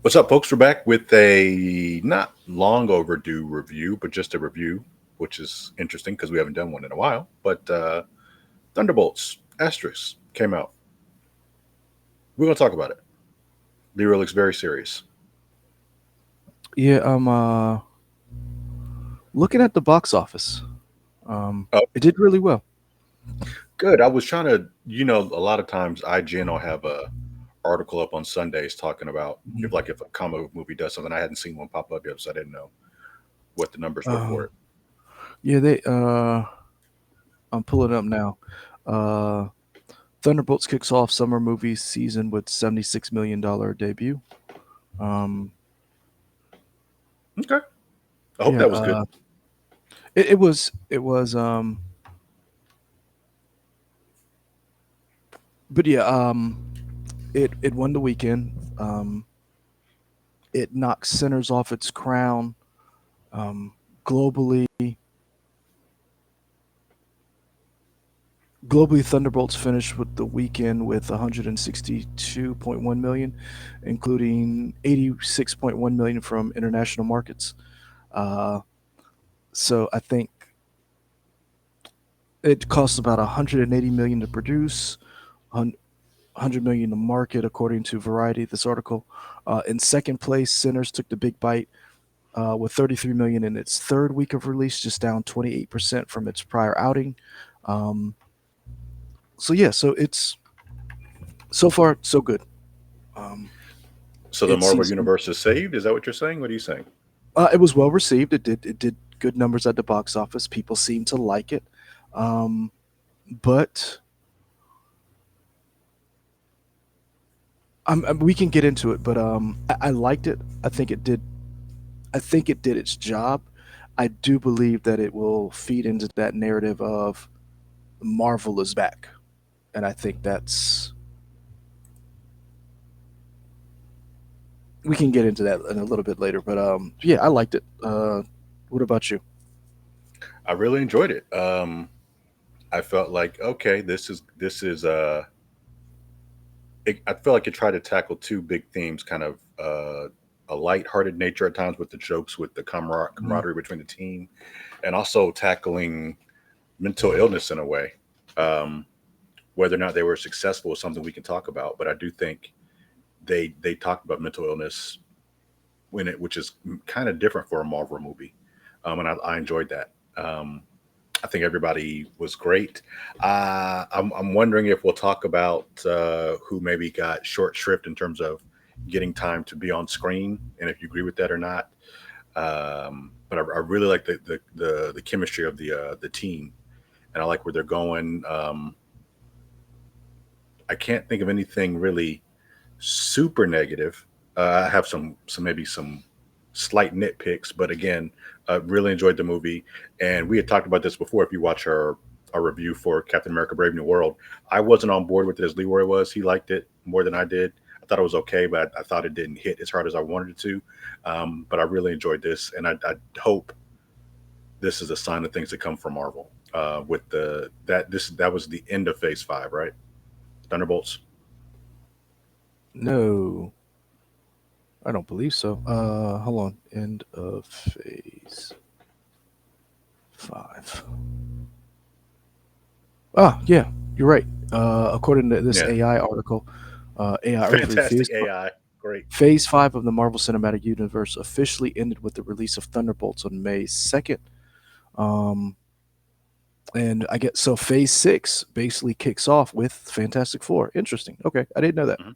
What's up, folks? We're back with a not long overdue review, but just a review, which is interesting because we haven't done one in a while. But Thunderbolts Asterisk came out. We're going to talk about it. Leroy looks very serious. Yeah, I'm looking at the box office. Oh, It did really well. good. I was trying to, a lot of times IGN will have a article up on Sundays talking about Mhm. if a comic book movie does something. I hadn't seen one pop up yet, so I didn't know what the numbers were for Um, it. yeah, they I'm pulling it up now. Uh, Thunderbolts kicks off summer movie season with $76 million debut. Um, Okay, I hope yeah, that was good. it was but yeah, it won the weekend. It knocked Sinners off its crown. Um, globally, Globally, Thunderbolts finished with the weekend with 162.1 million, including 86.1 million from international markets. Uh, so I think it costs about 180 million to produce, 100 million to market, according to Variety. This article. In second place, Sinners took the big bite with 33 million in its third week of release, just down 28% from its prior outing. Um, so yeah, so it's so far so good. Um, So the it Marvel seems universe is saved. Is that what you're saying? What are you saying? it was well received. It did good numbers at the box office. People seem to like it, um, but we can get into it. But I liked it. I think it did. I think it did its job. I do believe that it will feed into that narrative of Marvel is back, and I think that's we can get into that in a little bit later. But yeah, I liked it. What about you? I really enjoyed it. I felt like okay, I feel like it tried to tackle two big themes, kind of a light-hearted nature at times with the jokes, with the Mhm. camaraderie between the team, and also tackling mental illness in a way. Um, whether or not they were successful is something we can talk about, but I do think they talked about mental illness which is kind of different for a Marvel movie, and I enjoyed that. I think everybody was great. I'm wondering if we'll talk about who maybe got short shrift in terms of getting time to be on screen, and if you agree with that or not. But I really like the chemistry of the team, and I like where they're going. I can't think of anything really super negative. I have some slight nitpicks, but again, really enjoyed the movie. And we had talked about this before. If you watch our review for Captain America: Brave New World, I wasn't on board with it as Leroy was. He liked it more than I did. I thought it was okay, but I thought it didn't hit as hard as I wanted it to. But I really enjoyed this, and I hope this is a sign of things to come from Marvel. With the that was the end of Phase 5, right? Thunderbolts. No, I don't believe so. Hold on. End of phase 5. Ah, yeah, you're right. According to this Yeah, AI article, AI Earthly fantastic AI. Great. Phase 5 of the Marvel Cinematic Universe officially ended with the release of Thunderbolts on May 2nd. Um, and I get so Phase 6 basically kicks off with Fantastic Four. Interesting. Okay, I didn't know that. Mhm.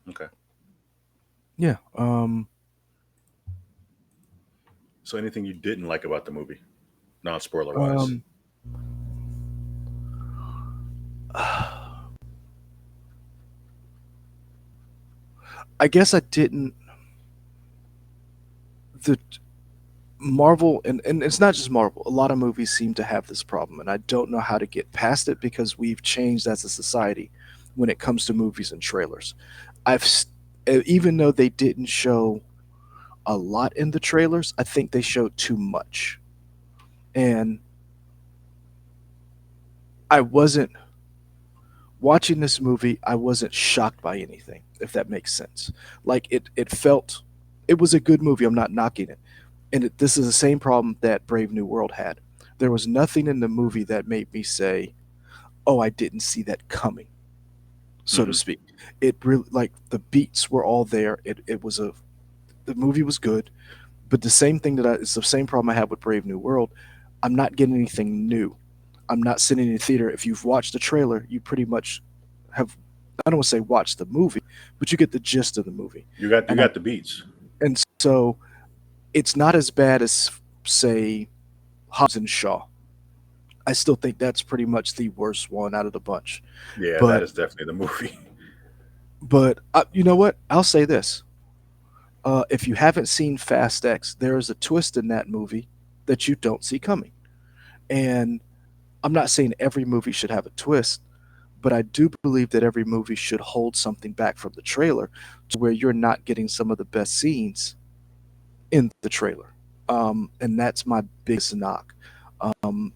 Okay. Yeah. So anything you didn't like about the movie, non spoiler wise? Um, I guess I didn't. The Marvel, and it's not just Marvel, a lot of movies seem to have this problem, and I don't know how to get past it because we've changed as a society when it comes to movies and trailers. Even though they didn't show a lot in the trailers, I think they showed too much. And I wasn't watching this movie, I wasn't shocked by anything, if that makes sense. Like it felt, it was a good movie. I'm not knocking it, and this is the same problem that Brave New World had. There was nothing in the movie that made me say, "Oh, I didn't see that coming," so to Hmm. speak. It really, like, the beats were all there. It was a, the movie was good, but the same thing that it's the same problem I had with Brave New World. I'm not getting anything new. I'm not sitting in the theater. If you've watched the trailer, you pretty much have, I don't want to say watch the movie, but you get the gist of the movie. You And I got the beats. and so it's not as bad as, say, Hobbs and Shaw. I still think that's pretty much the worst one out of the bunch. Yeah, that But is definitely the movie. you know what? I'll say this: if you haven't seen Fast X, there is a twist in that movie that you don't see coming. And I'm not saying every movie should have a twist, but I do believe that every movie should hold something back from the trailer to where you're not getting some of the best scenes in the trailer. And that's my biggest knock.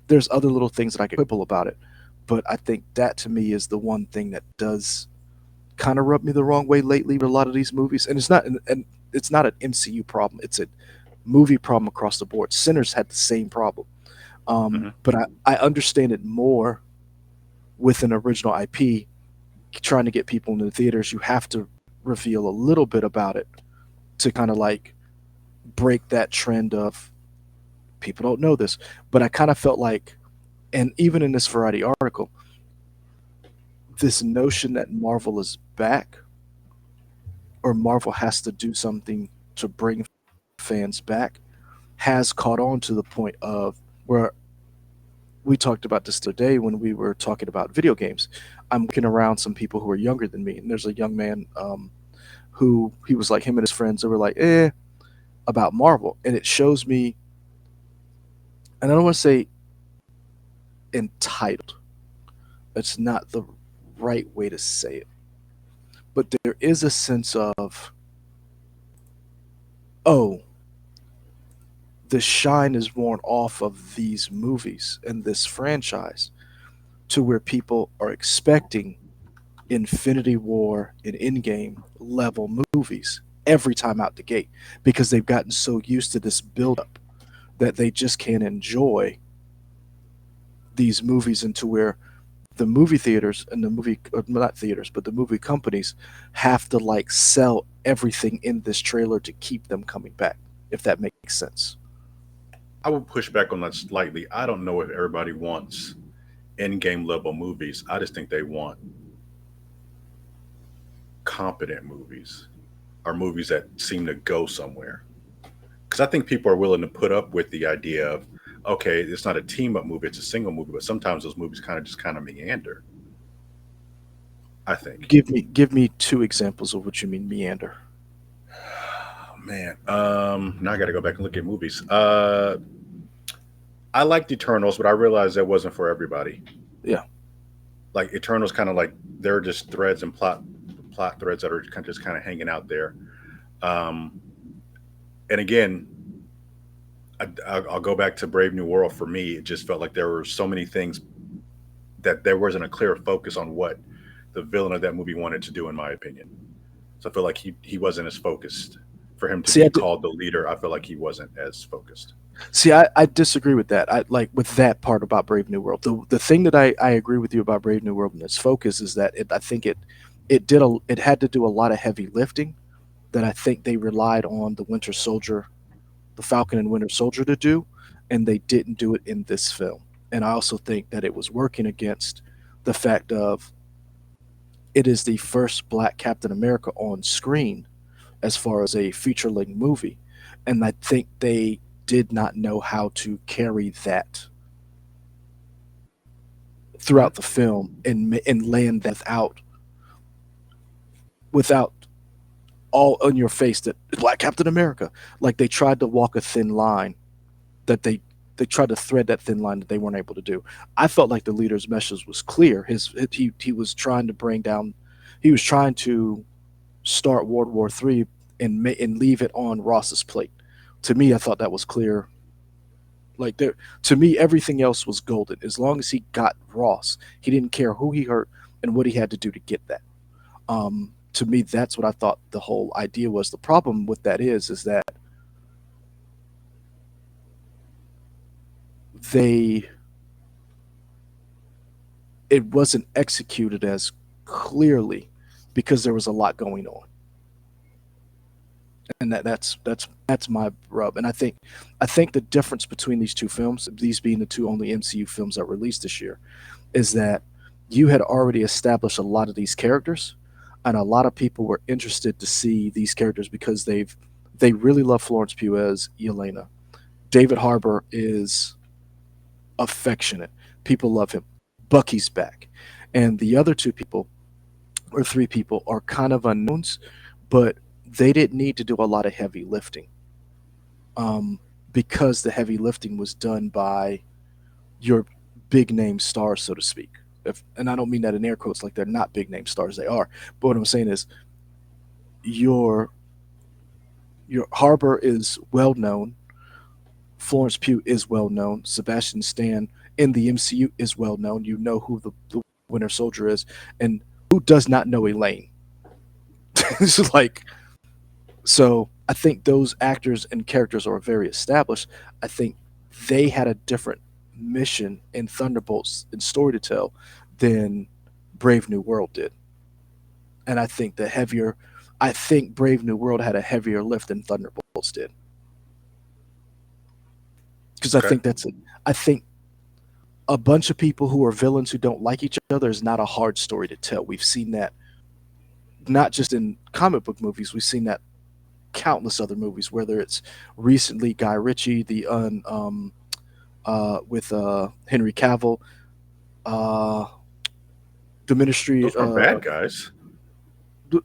There's other little things that I could quibble about it, but I think that to me is the one thing that does kind of rub me the wrong way lately with a lot of these movies. And it's not an MCU problem. It's a movie problem across the board. Sinners had the same problem. Hmm. But I understand it more with an original IP trying to get people into the theaters. You have to reveal a little bit about it to kind of like break that trend of people don't know this. But I kind of felt like, and even in this Variety article, this notion that Marvel is back or Marvel has to do something to bring fans back has caught on to the point of where we talked about this the other day when we were talking about video games. I'm looking around some people who are younger than me, and there's a young man who he was like him and his friends. They were like, about Marvel, and it shows me, and I don't want to say entitled. It's not the right way to say it, but there is a sense of, oh, the shine is worn off of these movies and this franchise to where people are expecting Infinity War and Endgame level movies every time out the gate because they've gotten so used to this buildup that they just can't enjoy these movies into where the movie theaters and the movie, or not theaters, but the movie companies have to like sell everything in this trailer to keep them coming back, if that makes sense. I would push back on that slightly. I don't know if everybody wants in game level movies. I just think they want competent movies or movies that seem to go somewhere. Because I think people are willing to put up with the idea of, okay, it's not a team up movie, it's a single movie, but sometimes those movies kind of meander. I think. Give me two examples of what you mean meander. Oh, man, now I got to go back and look at movies. I liked Eternals, but I realized that wasn't for everybody. Yeah. Like Eternals, kind of like they're just threads and plot threads that are just kind of hanging out there. Um, and again, I'll go back to Brave New World. For me, it just felt like there were so many things that there wasn't a clear focus on what the villain of that movie wanted to do, in my opinion. So I feel like he wasn't as focused. For him to See, be called the leader, I feel like he wasn't as focused. I disagree with that. I like with that part about Brave New World. The thing that I agree with you about Brave New World and its focus is that I think it had to do a lot of heavy lifting that I think they relied on the Winter Soldier, the Falcon and Winter Soldier to do, and they didn't do it in this film. And I also think that it was working against the fact of it is the first Black Captain America on screen as far as a feature length movie, and I think they did not know how to carry that Hmm. throughout the film and land that without all on your face that Black Captain America. Like they tried to walk a thin line that they tried to thread that thin line that they weren't able to do. I felt like the leader's message was clear. He was trying to bring down, he was trying to start World War III and leave it on Ross's plate. To me, I thought that was clear. Like there, to me, everything else was golden. As long as he got Ross, he didn't care who he hurt. and what he had to do to get that. To me, that's what I thought the whole idea was. The problem with that is that they it wasn't executed as clearly because there was a lot going on, and that's my rub. And I think the difference between these two films, these being the two only MCU films that released this year, is that you had already established a lot of these characters, and a lot of people were interested to see these characters because they really love Florence Pugh as Yelena. David Harbour is affectionate. People love him. Bucky's back. And the other two people, or three people, are kind of unknowns, but they didn't need to do a lot of heavy lifting, um, because the heavy lifting was done by your big name stars, so to speak. And I don't mean that in air quotes, like they're not big name stars, they are. But what I'm saying is your your Harbor is well known, Florence Pugh is well known, Sebastian Stan in the MCU is well known. You know who the Winter Soldier is, and who does not know Elaine? It's like, so I think those actors and characters are very established. I think they had a different mission in Thunderbolts and story to tell than Brave New World did. And I think Brave New World had a heavier lift than Thunderbolts did. Because I Okay. think that's it. I think a bunch of people who are villains who don't like each other is not a hard story to tell. We've seen that not just in comic book movies, we've seen that countless other movies, whether it's recently Guy Ritchie, with Henry Cavill, uh, the Ministry, Those weren't bad guys.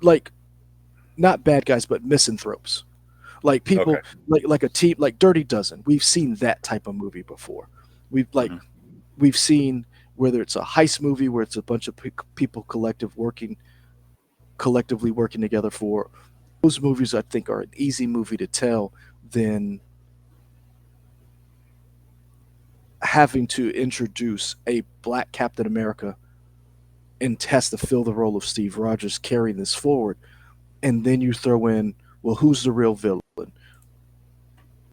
like not bad guys, but misanthropes, like Okay. people like a team like Dirty Dozen. We've seen that type of movie before. We've like Hmm. we've seen whether it's a heist movie where it's a bunch of people collectively working together for those movies. I think are an easy movie to tell than having to introduce a black Captain America and has to fill the role of Steve Rogers carrying this forward, and then you throw in, well, who's the real villain?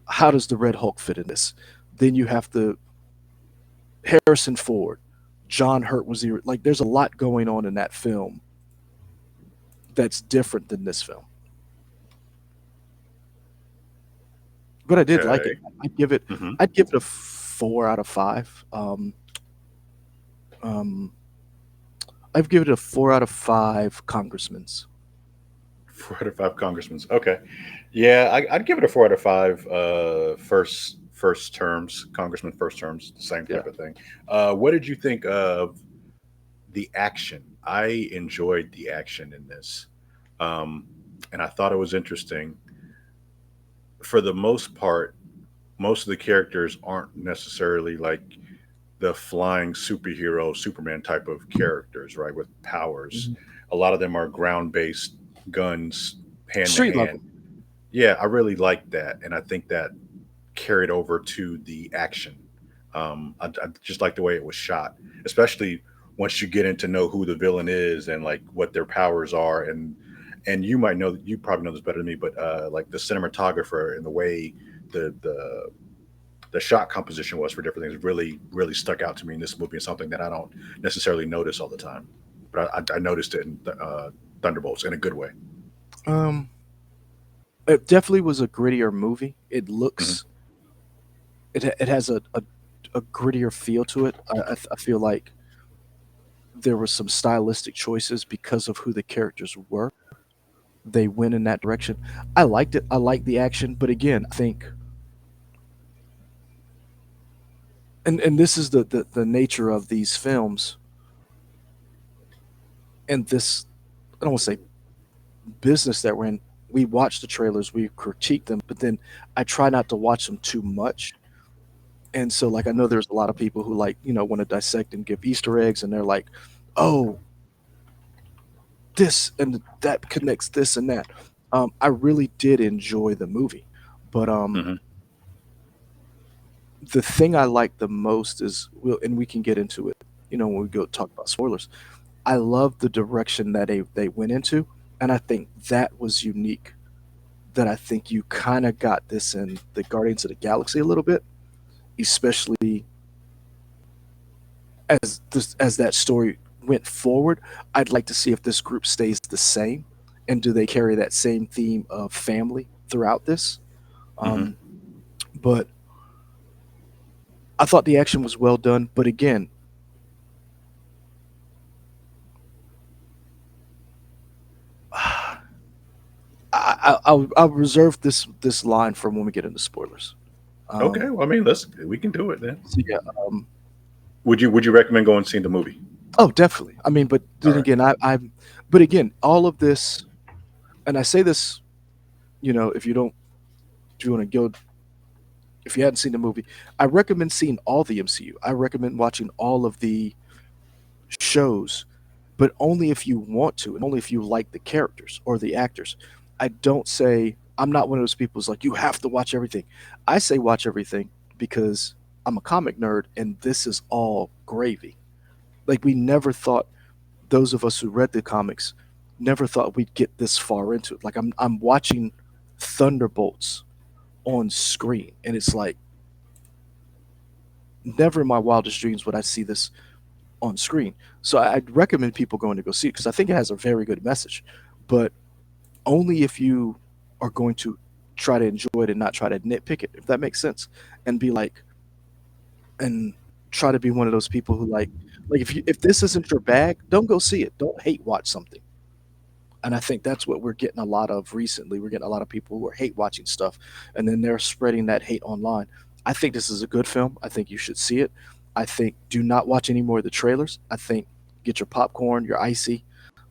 How does the Red Hulk fit in this? Then you have to Harrison Ford, John Hurt was the like. There's a lot going on in that film that's different than this film, but I did like it. Okay. I'd give it Hmm. I'd give it a 4 out of 5. Um, I've given it a 4 out of 5 congressmen's. 4 out of 5 congressmen. Okay. Yeah, I'd give it a 4 out of 5. First terms, congressman first terms, the same Yeah. type of thing. What did you think of the action? I enjoyed the action in this, um, and I thought it was interesting. For the most part, most of the characters aren't necessarily like the flying superhero Superman type of characters, right? With powers. Mhm. A lot of them are ground based guns, hand to Street hand. level. Yeah, I really like that, and I think that carried over to the action. I just like the way it was shot, especially once you get in to know who the villain is and like what their powers are, and you might know, you probably know this better than me, but like the cinematographer and the way the the shot composition was for different things really stuck out to me in this movie, and something that I don't necessarily notice all the time, but I noticed it in Thunderbolts in a good way. Um, it definitely was a grittier movie. Hmm. It has a grittier feel to it. I feel like there were some stylistic choices because of who the characters were. They went in that direction. I liked it. I liked the action, but again, I think, and this is the nature of these films, and this, I don't want to say business that we're in. We watch the trailers, we critique them, but then I try not to watch them too much. And so, like, I know there's a lot of people who like, want to dissect and give Easter eggs, and they're like, "Oh, this and that connects this and that." I really did enjoy the movie, but Hmm. the thing I like the most is, and we can get into it, when we go talk about spoilers. I love the direction that they went into, and I think that was unique. That I think you kind of got this in the Guardians of the Galaxy a little bit, especially as that story went forward. I'd like to see if this group stays the same, and do they carry that same theme of family throughout this. Hmm. Um, but I thought the action was well done. But again, I'll reserve this line for when we get into spoilers. Okay, Um, well, I mean, we can do it then. so yeah, um, Would you recommend going and seeing the movie? oh, definitely. I mean, but All then right. again, but again, all of this, and I say this, if you don't, if you want to go, if you hadn't seen the movie, I recommend seeing all the MCU. I recommend watching all of the shows, but only if you want to, and only if you like the characters or the actors. I don't say I'm not one of those people who's like you have to watch everything. I say watch everything because I'm a comic nerd, and this is all gravy. Like we never thought those of us who read the comics never thought we'd get this far into it. Like I'm watching Thunderbolts on screen, and it's like never in my wildest dreams would I see this on screen. So I'd recommend people going to go see it because I think it has a very good message, but only if you are going to try to enjoy it and not try to nitpick it, if that makes sense, and be like, and try to be one of those people who like if this isn't your bag, don't go see it. Don't hate watch something. And I think that's what we're getting a lot of recently. We're getting a lot of people who are hate watching stuff, and then they're spreading that hate online. I think this is a good film. I think you should see it. I think do not watch any more of the trailers. I think get your popcorn, your icy,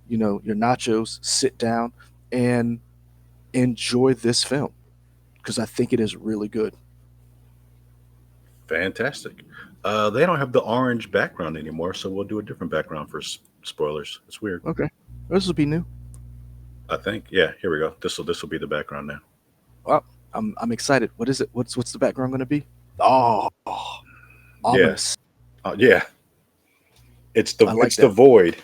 your nachos, sit down and enjoy this film because I think it is really good. Fantastic. They don't have the orange background anymore, so we'll do a different background for spoilers. It's weird. Okay, this will be new. I think. Yeah. Here we go. This will be the background now. Well, I'm excited. What is it? What's the background going to be? Oh, Yeah. ominous. Yeah. It's the I like it's the that. void.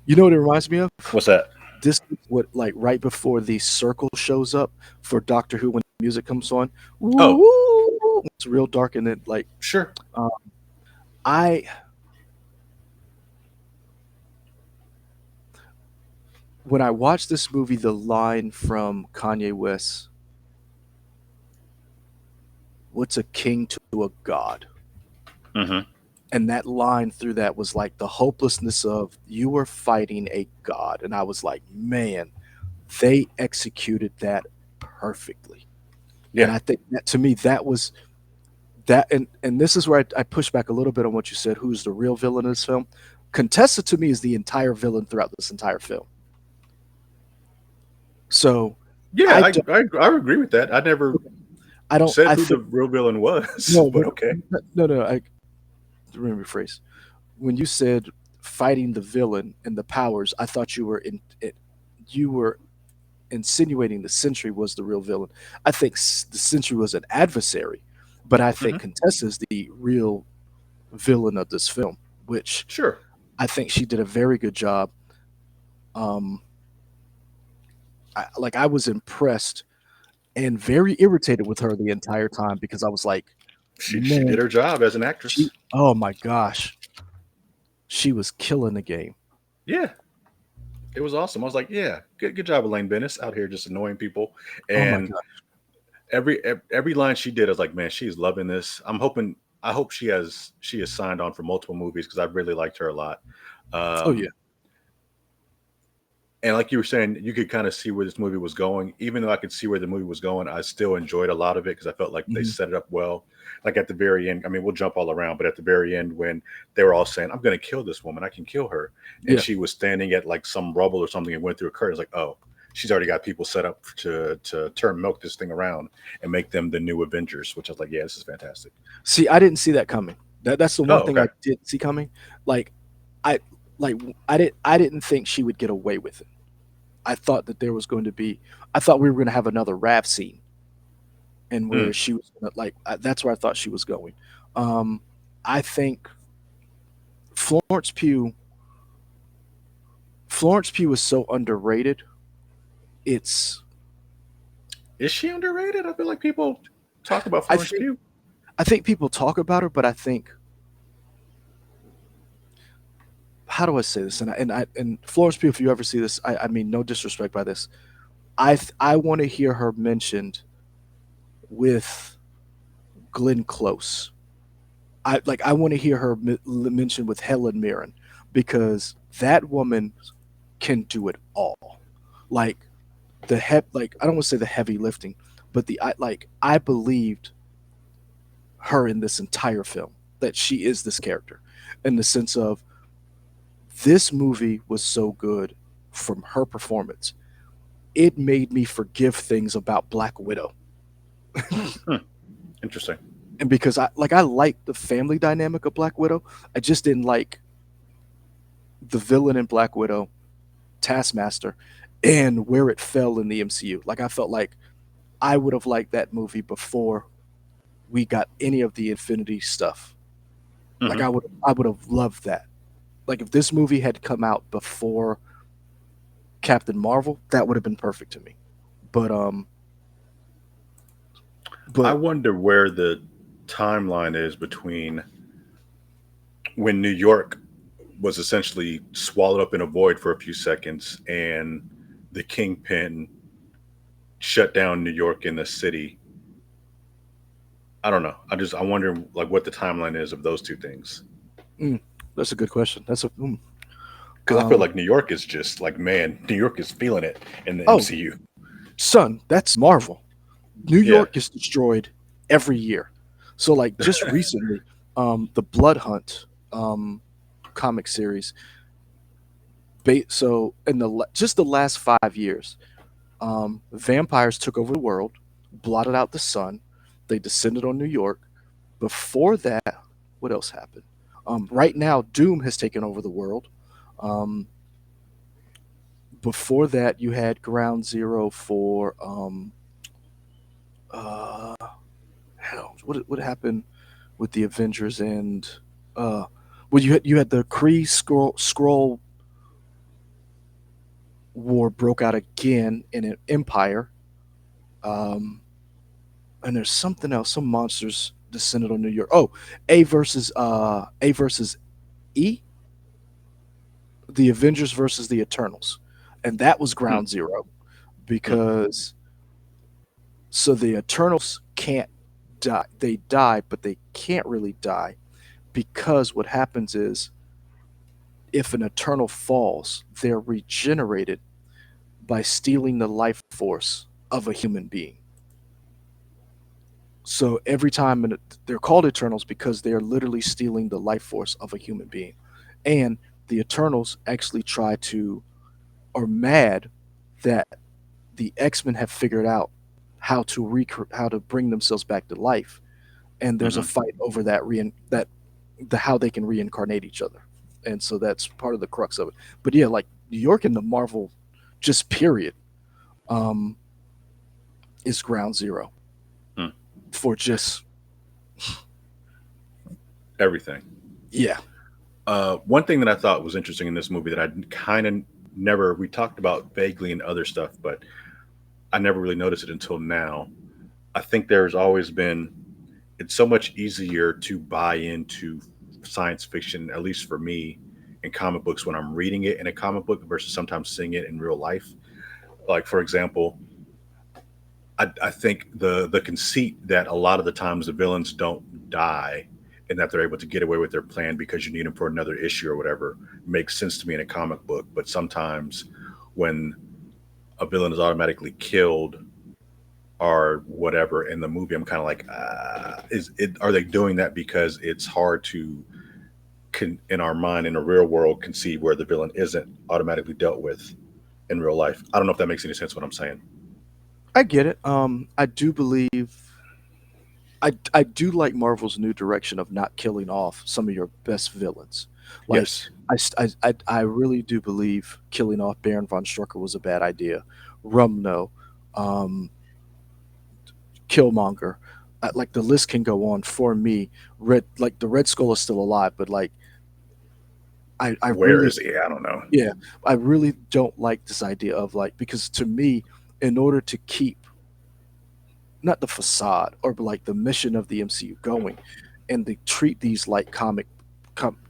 You know what it reminds me of? What's that? This is what like right before the circle shows up for Doctor Who when the music comes on. Oh, Ooh, it's real dark and then like sure. uh, I when I watched this movie, the line from Kanye West, "What's a king to a god?" Hmm. And that line through that was like the hopelessness of you are fighting a god, and I was like, man, they executed that perfectly. And Yeah. I think that to me that was that and this is where I push back a little bit on what you said. Who's the real villain in this film? Contessa to me is the entire villain throughout this entire film. So Yeah. I I, don't, I I agree with that. I never I don't, said I who the think real villain was, no, but okay. no. I remember phrase when you said fighting the villain and the powers. I thought you were insinuating the Sentry was the real villain. I think the Sentry was an adversary, but I think Hmm. Contessa is the real villain of this film, which Sure. I think she did a very good job. Um, I was impressed and very irritated with her the entire time because I was like, She man, did her job as an actress. oh my gosh, she was killing the game. Yeah. It was awesome. I was like, yeah, good job, Elaine Bennis, out here just annoying people. Oh my And gosh. every line she did, I was like, man, she's loving this. I hope she has signed on for multiple movies because I really liked her a lot. Oh yeah. Um, and like you were saying, you could kind of see where this movie was going. Even though I could see where the movie was going, I still enjoyed a lot of it because I felt like they Mhm. set it up well. Like at the very end, I mean, we'll jump all around, but at the very end, when they were all saying, "I'm going to kill this woman, I can kill her," and Yeah. she was standing at like some rubble or something and went through a curtain, it's like, oh, she's already got people set up to turn milk this thing around and make them the new Avengers. Which I was like, yeah, this is fantastic. See, I didn't see that coming. That's the one Oh, thing okay. I didn't see coming. Like I like I didn't think she would get away with it. I thought that there was going to be I thought we were going to have another rap scene and where Mm, she was gonna, like that's where I thought she was going. Um I think Florence Pugh Florence Pugh is so underrated. It's Is she underrated? I feel like people talk about I Florence think Pugh. I think people talk about her, but I think, how do I say this? And Florence Pugh, if you ever see this, I mean no disrespect by this. I want to hear her mentioned with Glenn Close. I want to hear her mentioned with Helen Mirren, because that woman can do it all. Like like I don't want to say the heavy lifting, but I believed her in this entire film, that she is this character, in the sense of this movie was so good from her performance. It made me forgive things about Black Widow. Hmm, interesting. And because I like the family dynamic of Black Widow, I just didn't like the villain in Black Widow, Taskmaster, and where it fell in the MCU. Like I felt like I would have liked that movie before we got any of the Infinity stuff. Like Hmm. I would have loved that. Like if this movie had come out before Captain Marvel, that would have been perfect to me. But I but wonder where the timeline is between when New York was essentially swallowed up in a void for a few seconds and the Kingpin shut down New York in the city. I don't know. I wonder like what the timeline is of those two things. mm, that's a good question. Because I feel um like New York is just like, man, New York is feeling it in the oh, MCU. son, that's Marvel. New Yeah. York is destroyed every year. So like just recently, the Blood Hunt comic series. So in just the last 5 years, vampires took over the world, blotted out the sun. They descended on New York. Before that, what else happened? Right now, Doom has taken over the world. Um, Before that, you had Ground Zero for uh, hell. What happened with the Avengers and uh, well, you had the Kree scroll war broke out again in an Empire. Um, and there's something else. Some monsters descended on New York. Oh, A versus E, the Avengers versus the Eternals, and that was Hmm, Ground Zero, hmm, because so the Eternals can't die. They die, but they can't really die, because what happens is if an Eternal falls, they're regenerated by stealing the life force of a human being. So every time they're called Eternals because they are literally stealing the life force of a human being. And the Eternals actually are mad that the X-Men have figured out how to bring themselves back to life. And there's a hmm. fight over how they can reincarnate each other. And so that's part of the crux of it. But yeah, like New York in the Marvel just period um is ground zero Hmm. for just Everything. yeah. One thing that I thought was interesting in this movie that I kind of never, we talked about vaguely in other stuff, but I never really noticed it until now. I think there's always been, it's so much easier to buy into science fiction, at least for me, in comic books when I'm reading it in a comic book versus sometimes seeing it in real life. Like, for example, I think the conceit that a lot of the times the villains don't die and that they're able to get away with their plan because you need them for another issue or whatever makes sense to me in a comic book. But sometimes when a villain is automatically killed or whatever in the movie, I'm kind of like, is it? Are they doing that because it's hard to in our mind in the real world conceive where the villain isn't automatically dealt with in real life? I don't know if that makes any sense. What I'm saying. I get it. I do believe I do like Marvel's new direction of not killing off some of your best villains. Like Yes. I really do believe killing off Baron von Strucker was a bad idea. Rumno, um, Killmonger, like the list can go on for me. Red, like the Red Skull is still alive, but like I Where really, is he? I don't know. yeah, I really don't like this idea of like, because to me, in order to keep not the facade or like the mission of the MCU going, and they treat these like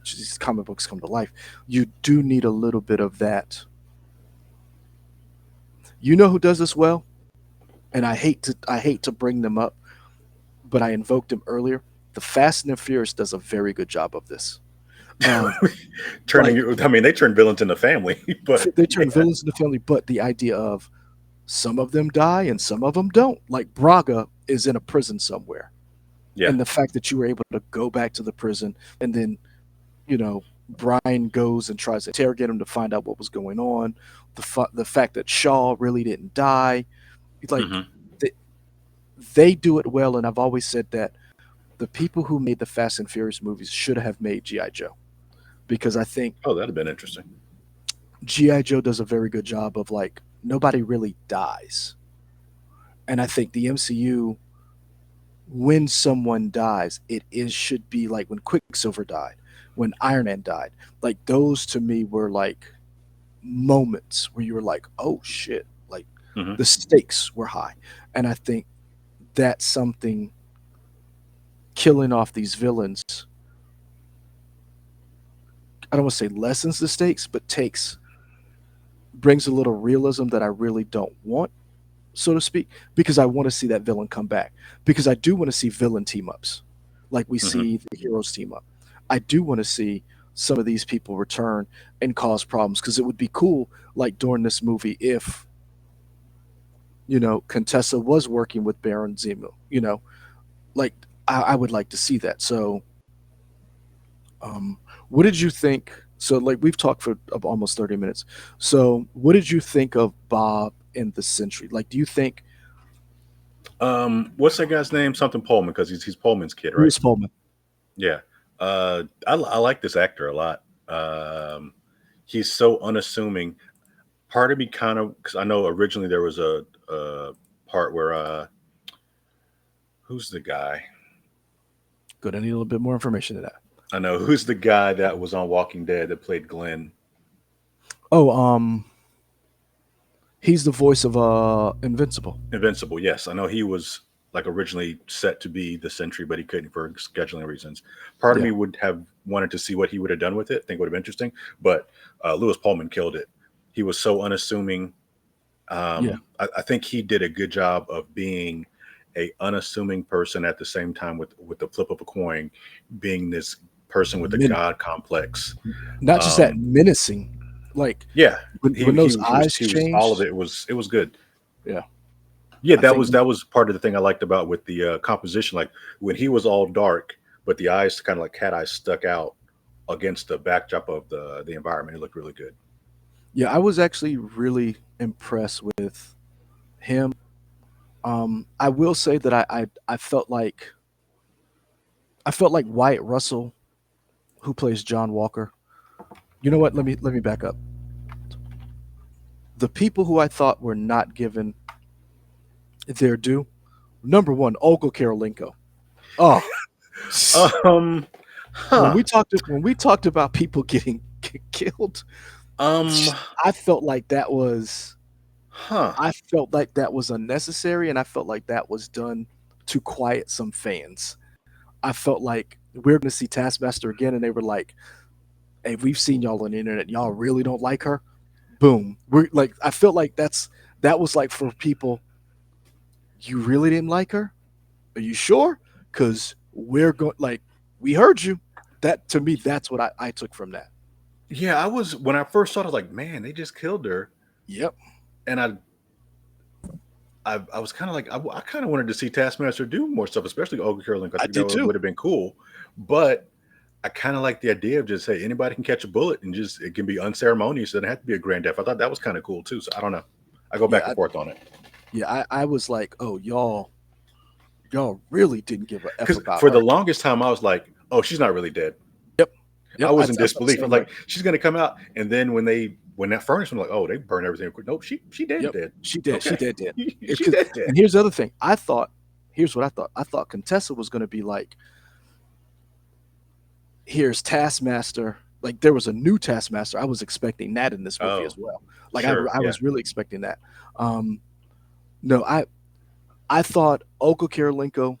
these comic books come to life, you do need a little bit of that. You know who does this well, and I hate to bring them up, but I invoked them earlier. The Fast and the Furious does a very good job of this. Um, Turning, like I mean, they turn villains into family, but they turn yeah, villains into family, but the idea of some of them die and some of them don't. Like Braga is in a prison somewhere, yeah, and the fact that you were able to go back to the prison, and then Brian goes and tries to interrogate him to find out what was going on. The fact that Shaw really didn't die, like hmm. they, they do it well, and I've always said that the people who made the Fast and Furious movies should have made GI Joe, because I think Oh, that'd have been interesting. GI Joe does a very good job of like nobody really dies, and I think the MCU, when someone dies, it is should be like when Quicksilver died, when Iron Man died. Like those to me were like moments where you were like, oh shit, like Hmm. the stakes were high. And I think that's something, killing off these villains, I don't want to say lessens the stakes, but takes brings a little realism that I really don't want, so to speak, because I want to see that villain come back. Because I do want to see villain team ups, like we Hmm. see the heroes team up. I do want to see some of these people return and cause problems, because it would be cool, like during this movie, if Contessa was working with Baron Zemo. Like I would like to see that. So, um, what did you think? So, like we've talked for almost 30 minutes. So, what did you think of Bob in the Century? Like, do you think What's that guy's name? Something Pullman, because he's Pullman's kid, right? Lewis Pullman? Yeah. I like this actor a lot. He's so unassuming. Part of me kind of, because I know originally there was a part where who's the guy? Good. I need a little bit more information to that. I know who's the guy that was on Walking Dead that played Glenn. Oh, he's the voice of Invincible. Invincible. Yes, I know he was like originally set to be the Sentry, but he couldn't for scheduling reasons. Part of Yeah, me would have wanted to see what he would have done with it. I think it would have been interesting, but Lewis Pullman killed it. He was so unassuming. yeah. I think he did a good job of being a unassuming person at the same time with the flip of a coin, being this person with a Min- god complex. Not just that, Um, menacing. Like yeah, when those eyes he was all of changed. it. It was good. Yeah, Yeah, I think. that was part of the thing I liked about with the composition. Like when he was all dark, but the eyes kind of like cat eyes stuck out against the backdrop of the environment. It looked really good. Yeah, I was actually really impressed with him. I will say that I felt like Wyatt Russell, who plays John Walker. You know what? Let me back up. The people who I thought were not given their due. Number one, Olga Karolinko. Oh, Um, huh. when we talked about people getting killed, Um, I felt like that was huh. I felt like that was unnecessary, and I felt like that was done to quiet some fans. I felt like we're going to see Taskmaster again, and they were like, "Hey, we've seen y'all on the internet. Y'all really don't like her." Boom. We're like, I felt like that was like for people. You really didn't like her? Are you sure? Because we're going like we heard you. That to me, that's what I took from that. Yeah, I was when I first saw it, I was like, man, they just killed her, Yep, and I was kind of like, I kind of wanted to see Taskmaster do more stuff, especially Olga Carolyn. I I think that did too. would have been cool, but I kind of like the idea of just hey, anybody can catch a bullet and just it can be unceremonious. It doesn't have to be a grand death. I thought that was kind of cool too. So I don't know. I go back Yeah, and forth on it I was like, oh y'all really didn't give a f because about for the her. longest time I was like, oh, she's not really dead. Yep, I yep. was in I felt the disbelief. I was same like, way. she's gonna come out, and then when that furnace, I'm like, oh, they burn everything. Nope, she dead Yep, dead. she did. She Okay, did. Did it's she because dead dead. and here's the other thing. I thought here's what I thought. I thought Contessa was going to be like, here's Taskmaster. like there was a new Taskmaster. I was expecting that in this movie as Oh, well. Like sure. I Yeah. was really expecting that. Um, no, I thought Olga Kurylenko.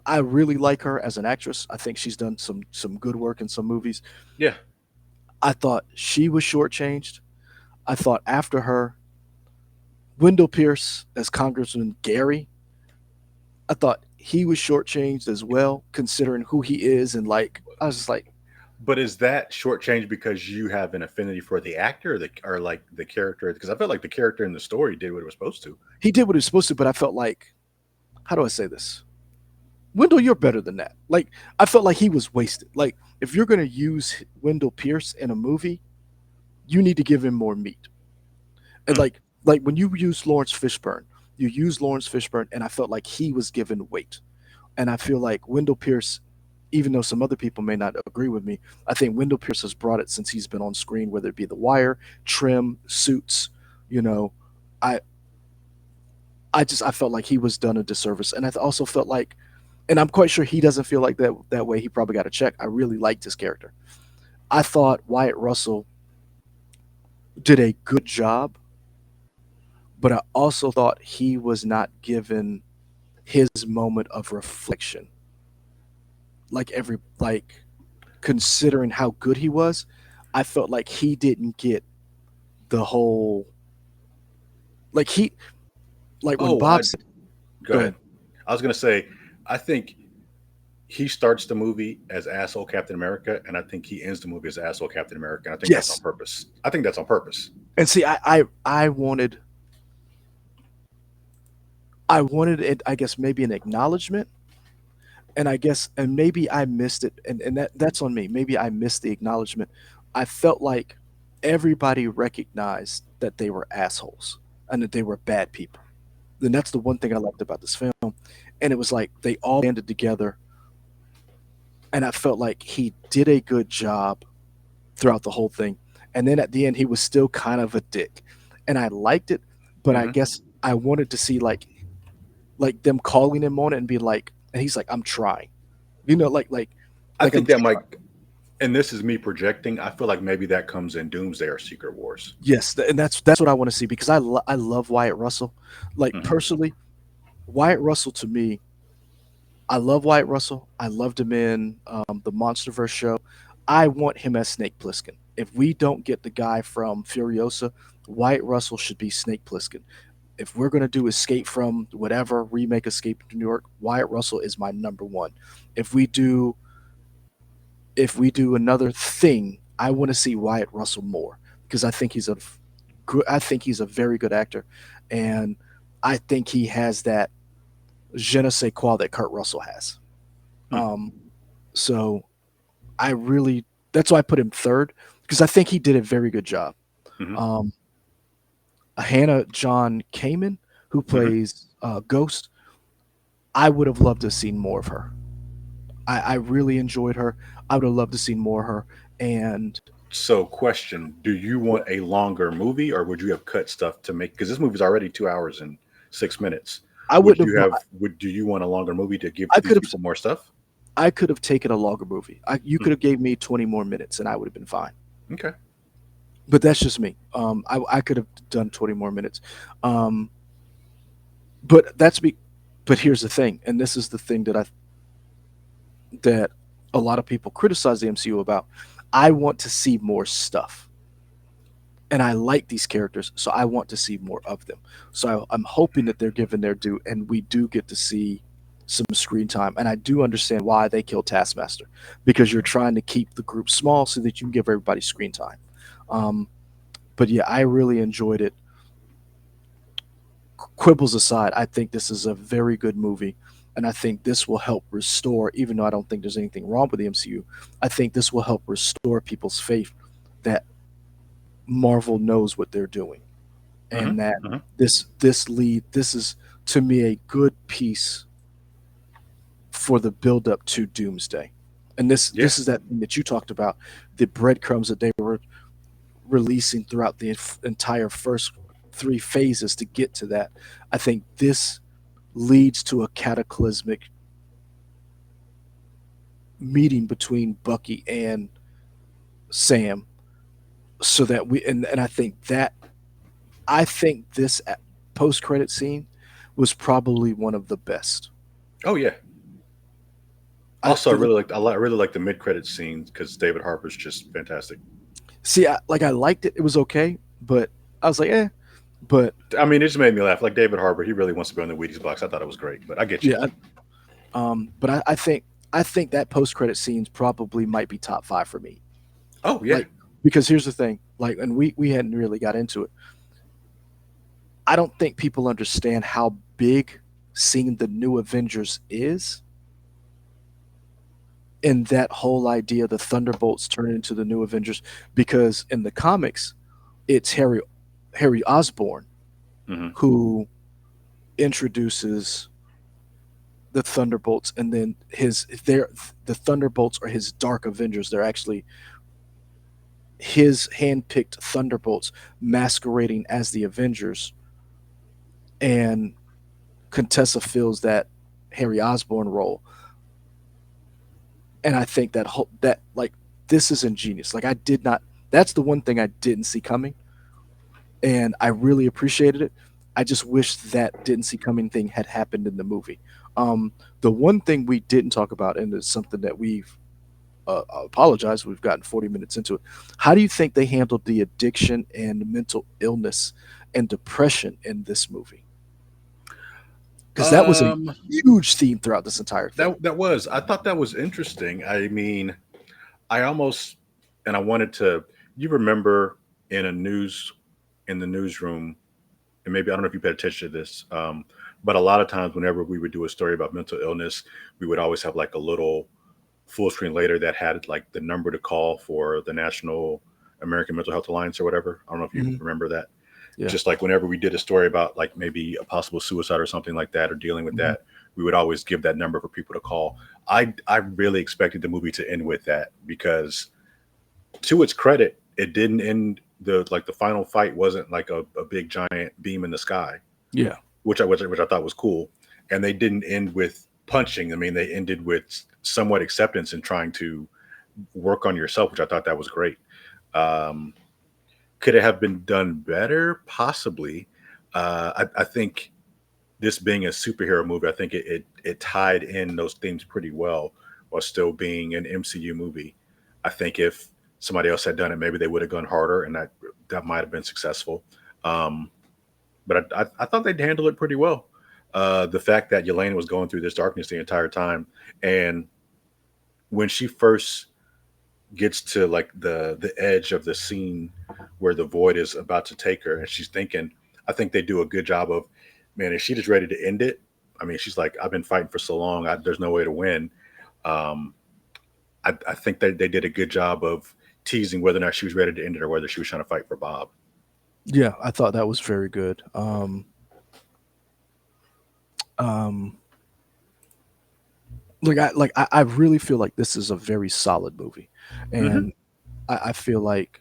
I really like her as an actress. I think she's done some good work in some movies. Yeah. I thought she was shortchanged. I thought after her, Wendell Pierce as Congressman Gary. I thought he was shortchanged as well, considering who he is, and like I was just like, But is that shortchanged because you have an affinity for the actor or like the character? Because I felt like the character in the story did what it was supposed to. he did what he was supposed to, but I felt like, how do I say this? Wendell, you're better than that. Like I felt like he was wasted. Like if you're gonna use Wendell Pierce in a movie, you need to give him more meat. And Hmm. like when you use Lawrence Fishburne, you use Lawrence Fishburne, and I felt like he was given weight. And I feel like Wendell Pierce, even though some other people may not agree with me, I think Wendell Pierce has brought it since he's been on screen, whether it be The Wire, Trim, Suits. You know, I I felt like he was done a disservice, and I also felt like, and I'm quite sure he doesn't feel like that way. He probably got a check. I really liked his character. I thought Wyatt Russell did a good job, but I also thought he was not given his moment of reflection. Like considering how good he was, I felt like he didn't get the whole like he like when Oh, Bob said, go "Go ahead. ahead." I was gonna say, I think he starts the movie as asshole Captain America, and I think he ends the movie as asshole Captain America, and I think that's on Yes, purpose. I think that's on purpose. and see, I wanted it. I guess maybe an acknowledgement, and I guess and maybe I missed it, and that's on me. Maybe I missed the acknowledgement. I felt like everybody recognized that they were assholes and that they were bad people. And that's the one thing I liked about this film. And it was like they all banded together, and I felt like he did a good job throughout the whole thing. And then at the end, he was still kind of a dick, and I liked it. But I Hmm. guess I wanted to see like them calling him on it and be like, and he's like, "I'm trying," you know, I like think I'm that trying. might, and this is me projecting. I feel like maybe that comes in Doomsday or Secret Wars. Yes, and that's what I want to see because I love Wyatt Russell. Like Hmm. personally, Wyatt Russell to me, I love Wyatt Russell. I loved him in the MonsterVerse show. I want him as Snake Plissken. If we don't get the guy from Furiosa, Wyatt Russell should be Snake Plissken. If we're gonna do Escape from whatever remake Escape to New York, Wyatt Russell is my number one. If we do if we do another thing, I want to see Wyatt Russell more because I think he's a very good actor, and I think he has that je ne sais quoi that Kurt Russell has. Um, so I really that's why I put him third because I think he did a very good job. Hmm. Um, Hannah John Kamen, who Hmm. plays Ghost, I would have loved to have seen more of her. I really enjoyed her. I would have loved to see more of her. And So, question: do you want a longer movie, or would you have cut stuff to make? Because this movie's already 2 hours and 6 minutes. I Would wouldn't you have. have? Would do you want a longer movie to give I these could have. people more stuff? I could have taken a longer movie. You Hmm. could have gave me 20 more minutes, and I would have been fine. Okay. But that's just me. I could have done 20 more minutes. Um, but that's me. But here's the thing, and this is the thing that a lot of people criticize the MCU about. I want to see more stuff, and I like these characters, so I want to see more of them. So I'm hoping that they're given their due, and we do get to see some screen time. And I do understand why they killed Taskmaster because you're trying to keep the group small so that you can give everybody screen time. Um, but yeah, I really enjoyed it. Quibbles aside, I think this is a very good movie. And I think this will help restore, even though I don't think there's anything wrong with the MCU, I think this will help restore people's faith that Marvel knows what they're doing Hmm. and that Hmm. this is to me a good piece for the build up to Doomsday. And Yeah. this is that thing that you talked about, the breadcrumbs that they were releasing throughout the entire first three phases to get to that. I think this leads to a cataclysmic meeting between Bucky and Sam, so that we and I think this post credit scene was probably one of the best. Oh yeah. I Also, feel like I really like the mid credit scenes because David Harbour's just fantastic. see, I liked it. It was okay, but I was like, eh. But I mean, it just made me laugh. Like David Harbour, he really wants to be on the Wheaties box. I thought it was great, but I get you. yeah, I think that post credit scenes probably might be top five for me. Oh yeah. Like because here's the thing, like, and we hadn't really got into it. I don't think people understand how big seeing the new Avengers is, and that whole idea the Thunderbolts turn into the new Avengers, because in the comics it's Harry Osborn Hmm. who introduces the Thunderbolts, and then the Thunderbolts are his Dark Avengers. They're actually his handpicked Thunderbolts masquerading as the Avengers, and Contessa fills that Harry Osborn role. And I think that like this is ingenious. Like I did not. That's the one thing I didn't see coming, and I really appreciated it. I just wish that didn't see coming thing had happened in the movie. The one thing we didn't talk about, and it's something that we've apologize, we've gotten 40 minutes into it. How do you think they handled the addiction and mental illness and depression in this movie? Because that was a Um, huge theme throughout this entire thing. that was. I thought that was interesting. I mean, I almost and I wanted to. You remember in a news in the newsroom, and maybe I don't know if you paid attention to this, but a lot of times whenever we would do a story about mental illness, we would always have like a little full screen later that had like the number to call for the National American Mental Health Alliance or whatever. I don't know if you Hmm. remember that. Yeah. Just like whenever we did a story about like maybe a possible suicide or something like that or dealing with Hmm. that, we would always give that number for people to call. I really expected the movie to end with that because to its credit, it didn't end the final fight wasn't like a big giant beam in the sky, Yeah. which I thought was cool. And they didn't end with punching. I mean, they ended with somewhat acceptance and trying to work on yourself, which I thought that was great. Um, could it have been done better? Possibly. I think this being a superhero movie, I think it tied in those themes pretty well while still being an MCU movie. I think if somebody else had done it, maybe they would have gone harder, and that might have been successful. Um, but I thought they'd handle it pretty well. The fact that Yelena was going through this darkness the entire time, and when she first gets to like the edge of the scene where the void is about to take her, and she's thinking, I think they do a good job of, man, is she just ready to end it? I mean, she's like, I've been fighting for so long, there's no way to win. Um, I think that they did a good job of teasing whether or not she was ready to end it or whether she was trying to fight for Bob. Yeah. I thought that was very good. Um, I really feel like this is a very solid movie, Hmm. and I feel like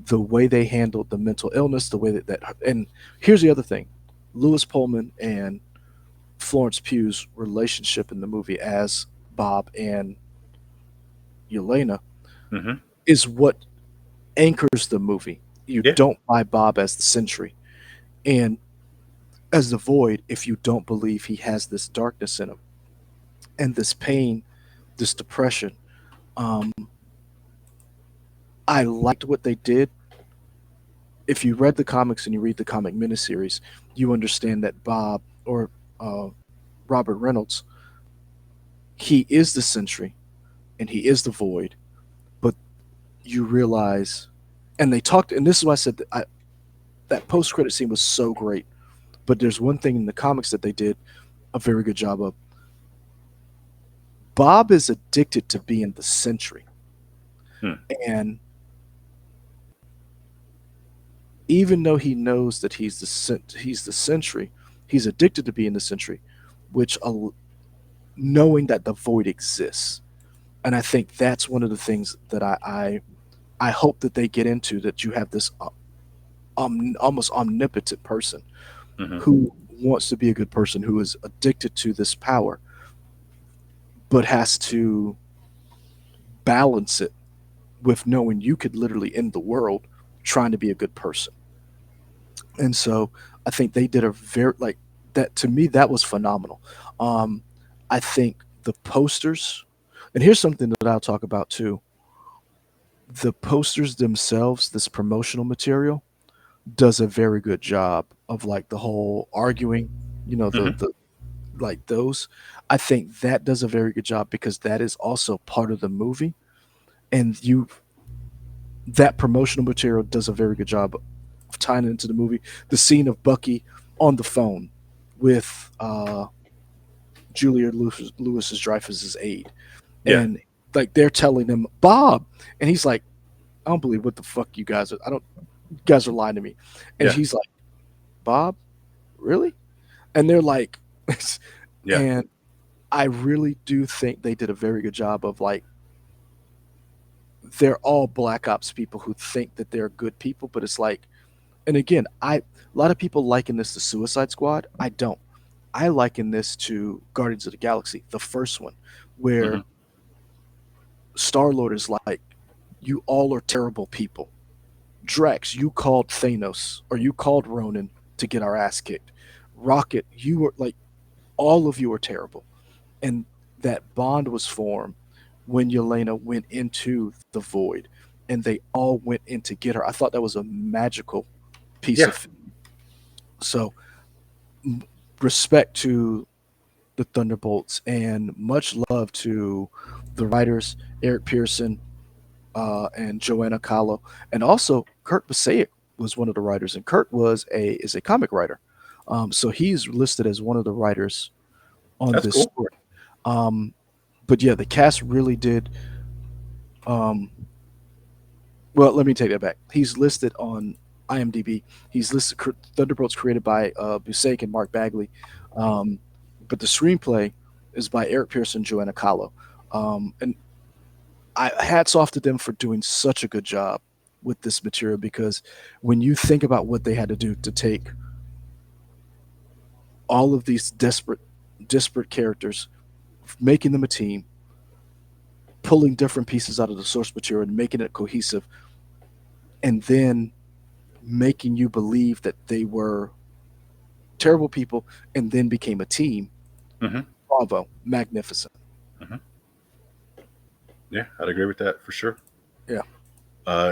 the way they handled the mental illness, the way and here's the other thing, Lewis Pullman and Florence Pugh's relationship in the movie as Bob and Yelena Hmm. is what anchors the movie. You Yeah. don't buy Bob as the Sentry and as the Void if you don't believe he has this darkness in him and this pain, this depression. Um, I liked what they did. If you read the comics and you read the comic miniseries, you understand that Bob or uh, Robert Reynolds, he is the Sentry and he is the Void, but you realize, and they talked, and this is why I said that post credit scene was so great. But there's one thing in the comics that they did a very good job of. Bob is addicted to being the Sentry, Hmm. and even though he knows that he's the Sentry, he's addicted to being the Sentry, which knowing that the Void exists. And I think that's one of the things that I hope that they get into, that you have this almost omnipotent person Hmm. who wants to be a good person, who is addicted to this power, but has to balance it with knowing you could literally end the world trying to be a good person. And so I think they did a very like that to me that was phenomenal. Um, I think the posters, and here's something that I'll talk about too. The posters themselves, this promotional material, does a very good job of like the whole arguing, Hmm. the like those. I think that does a very good job because that is also part of the movie, and you that promotional material does a very good job of tying it into the movie. The scene of Bucky on the phone with Julia Lewis's Dreyfus's aide, Yeah, and like they're telling him Bob, and he's like, I don't believe what the fuck you guys are. I don't. You guys are lying to me, and yeah, he's like, Bob, really? And they're like, yeah, and I really do think they did a very good job of like they're all black ops people who think that they're good people, but it's like, and again, a lot of people liken this to Suicide Squad. I don't. I liken this to Guardians of the Galaxy, the first one, hmm, where Star Lord is like, "You all are terrible people." Drax, you called Thanos or you called Ronan to get our ass kicked. Rocket, you were like, all of you are terrible. And that bond was formed when Yelena went into the void and they all went in to get her. I thought that was a magical piece yeah. of. So respect to the Thunderbolts and much love to the writers Eric Pearson and Joanna Kahlo, and also Kurt Busiek was one of the writers, and Kurt is a comic writer, so he's listed as one of the writers on That's this cool. story. Um, but yeah, the cast really did. Um, well, let me take that back. He's listed on IMDb. He's listed Thunderbolts created by Busiek and Mark Bagley, um, but the screenplay is by Eric Pearson, Joanna Kahlo, and I hats off to them for doing such a good job with this material because when you think about what they had to do to take all of these disparate characters, making them a team, pulling different pieces out of the source material and making it cohesive, and then making you believe that they were terrible people and then became a team. Hmm. Bravo, magnificent. Hmm. Yeah, I'd agree with that for sure. Yeah.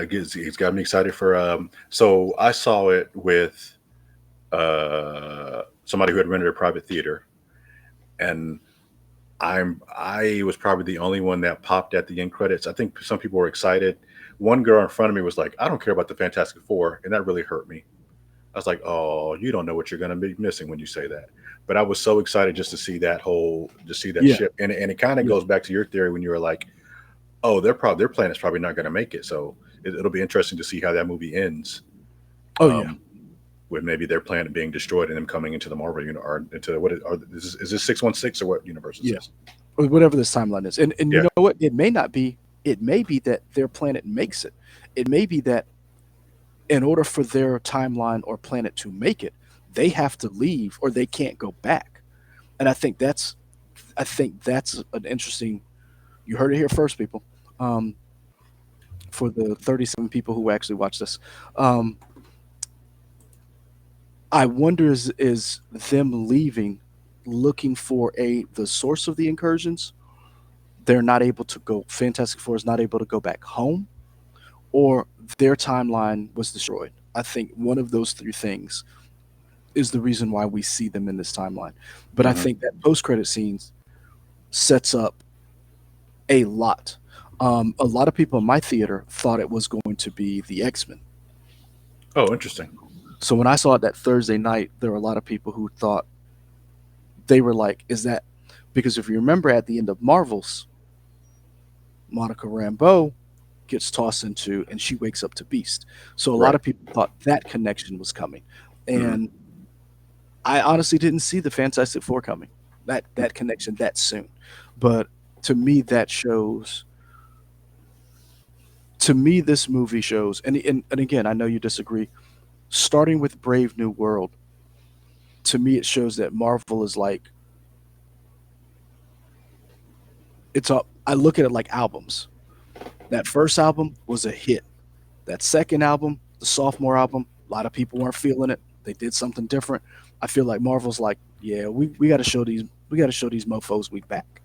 He's got me excited for. So I saw it with somebody who had rented a private theater, and I was probably the only one that popped at the end credits. I think some people were excited. One girl in front of me was like, "I don't care about the Fantastic Four," and that really hurt me. I was like, "Oh, you don't know what you're going to be missing when you say that." But I was so excited just to see to see that Yeah. ship, and it kind of Yeah. goes back to your theory when you were like, "Oh, their plan is probably not going to make it." So it'll be interesting to see how that movie ends. Oh yeah. Um, with maybe their planet being destroyed and them coming into the Marvel universe or into is this 616 or what universe is Yeah. this? Or whatever this timeline is. And you Yeah. know what? It may not be. It may be that their planet makes it. It may be that in order for their timeline or planet to make it, they have to leave or they can't go back. And I think that's an interesting. You heard it here first, people. Um, for the 37 people who actually watch this, um, I wonder is them leaving, looking for a the source of the incursions. They're not able to go. Fantastic Four is not able to go back home, or their timeline was destroyed. I think one of those three things is the reason why we see them in this timeline. But I Hmm. think that post credit scenes sets up a lot. A lot of people in my theater thought it was going to be the X Men. Oh, interesting. So when I saw it that Thursday night, there were a lot of people who thought they were like, "Is that?" Because if you remember, at the end of Marvels, Monica Rambeau gets tossed into, and she wakes up to Beast. So a lot Right. of people thought that connection was coming, Hmm. and I honestly didn't see the Fantastic Four coming. That connection that soon, but to me that shows. To me, this movie shows, and again, I know you disagree. Starting with Brave New World, to me, it shows that Marvel is like it's a. I look at it like albums. That first album was a hit. That second album, the sophomore album, a lot of people weren't feeling it. They did something different. I feel like Marvel's like, yeah, we got to show these mofos we back.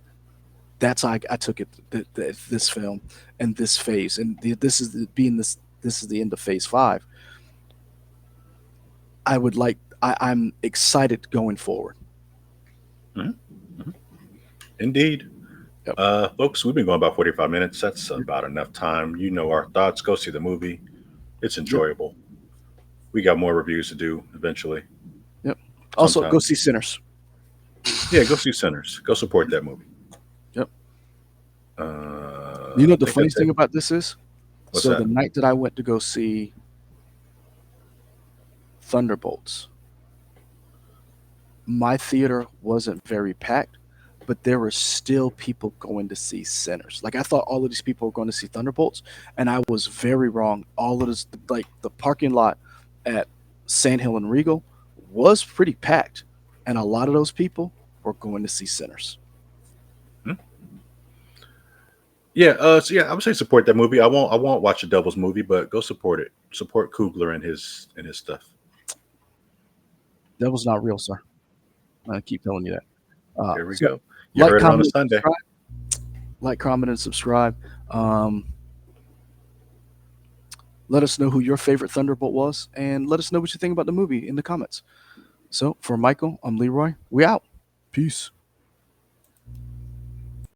That's how I took it. This film and this phase, and this is being this is the end of phase five. I'm excited going forward. Mhm, mhm. Indeed. Yep. Folks, we've been going about 45 minutes. That's about enough time. You know our thoughts. Go see the movie. It's Yep. enjoyable. We got more reviews to do eventually, Yep. Also, go sometime. see Sinners. Yeah, go see Sinners. Go support that movie. Yep. You know I what the think that's funniest thing it. about this is? What's So that? the night that I went to go see Thunderbolts, my theater wasn't very packed, but there were still people going to see Sinners. Like I thought all of these people were going to see Thunderbolts, and I was very wrong. All of this, like the parking lot at Sandhill and Regal, was pretty packed, and a lot of those people were going to see Sinners. Hmm? Yeah. So yeah, I would say support that movie. I won't watch the Devil's movie, but go support it. Support Coogler and his stuff. That was not real, sir. I keep telling you that. There we So go. You like, heard it on a comment, and Sunday. subscribe. Like, comment, and subscribe. Um, Let us know who your favorite Thunderbolt was, and let us know what you think about the movie in the comments. So for Michael, I'm Leroy. We out. Peace.